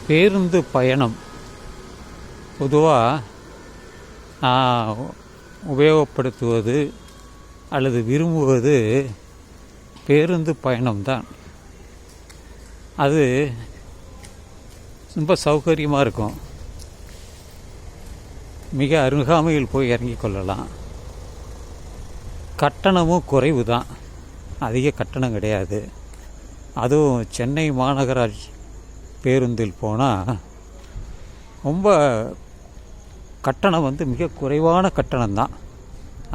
பேருந்து பயணம் பொதுவாக நான் உபயோகப்படுத்துவது அல்லது விரும்புவது பேருந்து பயணம்தான். அது ரொம்ப சௌகரியமாக இருக்கும். மிக அருகாமையில் போய் இறங்கி கொள்ளலாம். கட்டணமும் குறைவு தான், அதிக கட்டணம் கிடையாது. அதுவும் சென்னை மாநகராட்சி பேருந்தில் போனால் ரொம்ப கட்டணம் மிக குறைவான கட்டணம்தான்,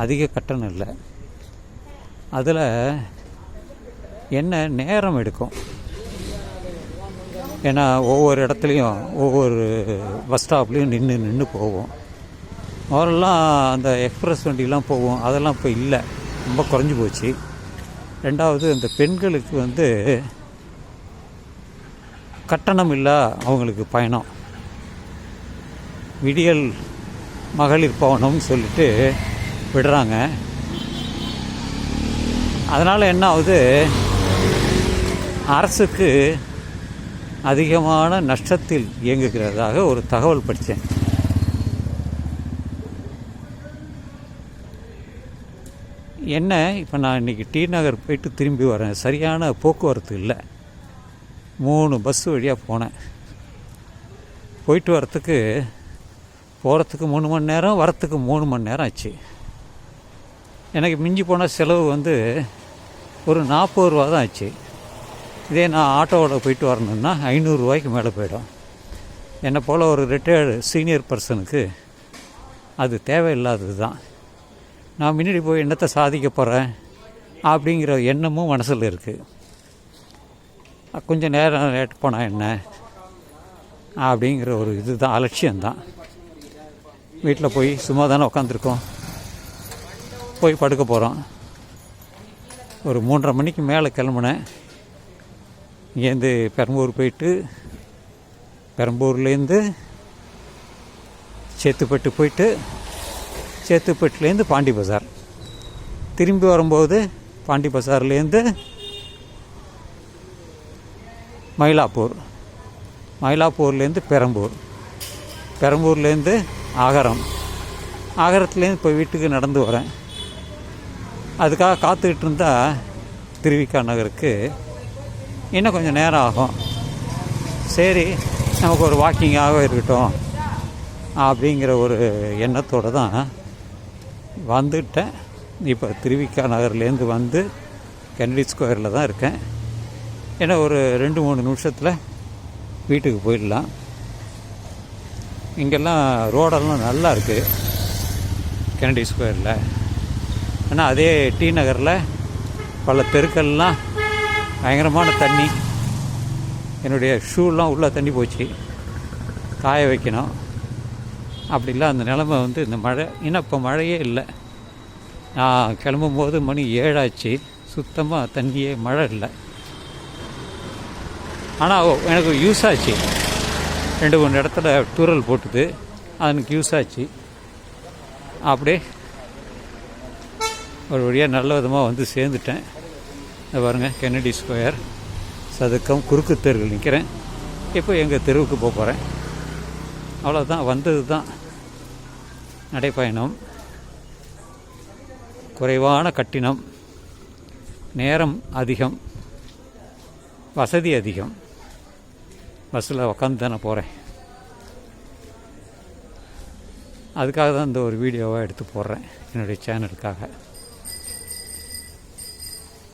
அதிக கட்டணம் இல்லை. அதில் என்ன நேரம் எடுக்கும், ஏன்னா ஒவ்வொரு இடத்துலையும் ஒவ்வொரு பஸ் ஸ்டாப்லேயும் நின்று போவோம். முதல்லாம் அந்த எக்ஸ்பிரஸ் வண்டிலாம் போவோம், அதெல்லாம் இப்போ இல்லை, ரொம்ப குறைஞ்சி போச்சு. ரெண்டாவது அந்த பெண்களுக்கு கட்டணம் இல்லை அவங்களுக்கு பயணம். விடியல் மகளிர் பயணம்னு சொல்லிட்டு விடுறாங்க. அதனால் என்ன ஆகுது, அரசுக்கு அதிகமான நஷ்டத்தில் இயங்குகிறதாக ஒரு தகவல் படித்தேன். என்ன, இப்போ நான் இன்றைக்கி டி நகர் போயிட்டு திரும்பி வரேன். சரியான போக்குவரத்து இல்லை. 3 பஸ்ஸு வழியாக போனேன். போயிட்டு வரத்துக்கு போகிறதுக்கு 3 மணி நேரம், வரத்துக்கு 3 மணி நேரம் ஆச்சு. எனக்கு மிஞ்சி போன செலவு ஒரு 40 ரூபா தான் ஆச்சு. இதே நான் ஆட்டோவில் போயிட்டு வரணுன்னா 500 ரூபாய்க்கு மேலே போயிடும். என்னை போல் ஒரு ரிட்டையர்டு சீனியர் பர்சனுக்கு அது தேவையில்லாதது தான். நான் முன்னாடி போய் என்னத்தை சாதிக்க போகிறேன் அப்படிங்கிற எண்ணமும் மனசில் இருக்குது. கொஞ்சம் நேரம் லேட் போனால் என்ன அப்படிங்கிற ஒரு இதுதான், அலட்சியம்தான். வீட்டில் போய் சும்மா தானே உட்காந்துருக்கோம், போய் படுக்க போகிறோம். ஒரு 3:30 மணிக்கு மேலே கிளம்புனேன். இங்கேருந்து பெரம்பூர் போயிட்டு, பெரம்பூர்லேருந்து சேத்துப்பட்டு போயிட்டு, சேத்துப்பட்டுலேருந்து பாண்டி பஜார், திரும்பி வரும்போது பாண்டி பஜார்லேருந்து மயிலாப்பூர், மயிலாப்பூர்லேருந்து பெரம்பூர், பெரம்பூர்லேருந்து ஆகரம், ஆகரத்துலேருந்து இப்போ வீட்டுக்கு நடந்து வரேன். அதுக்காக காத்துக்கிட்டு இருந்தால் திருவிக்கா நகருக்கு இன்னும் கொஞ்சம் நேரம் ஆகும். சரி, நமக்கு ஒரு வாக்கிங்காக இருக்கட்டும் அப்படிங்கிற ஒரு எண்ணத்தோடு தான் வந்துட்டேன். இப்போ திருவிக்கா நகர்லேருந்து கென்னடி ஸ்கொயரில் தான் இருக்கேன். ஏன்னா ஒரு 2-3 நிமிஷத்தில் வீட்டுக்கு போயிடலாம். இங்கெல்லாம் ரோடெல்லாம் நல்லா இருக்குது கென்னடி ஸ்கொயரில். ஆனால் அதே டி நகரில் பல தெருக்கள்லாம் பயங்கரமான தண்ணி. என்னுடைய ஷூலாம் உள்ளே தண்ணி போச்சு, காய வைக்கணும். அப்படிலாம் அந்த நிலமை இந்த மழை, இன்னும் இப்போ மழையே இல்லை. நான் கிளம்பும் போது மணி 7 ஆச்சு. சுத்தமாக தண்ணியே, மழை இல்லை. ஆனால் எனக்கு யூஸ் ஆச்சு. 2-3 இடத்துல தூறல் போட்டுது, அதுக்கு யூஸ் ஆச்சு. அப்படியே ஒரு வழியாக நல்ல விதமாக சேர்ந்துட்டேன். பாருங்கள், கென்னடி ஸ்கொயர் சதுக்கம் குறுக்கு தெருவில் நிற்கிறேன். இப்போ எங்கள் தெருவுக்கு போக போகிறேன். அவ்வளோதான், வந்தது தான். நடைப்பயணம், குறைவான கட்டணம், நேரம் அதிகம், வசதி அதிகம். பஸ்ஸில் உக்காந்து தானே போகிறேன். அதுக்காக தான் இந்த ஒரு வீடியோவாக எடுத்து போடுறேன் என்னுடைய சேனலுக்காக.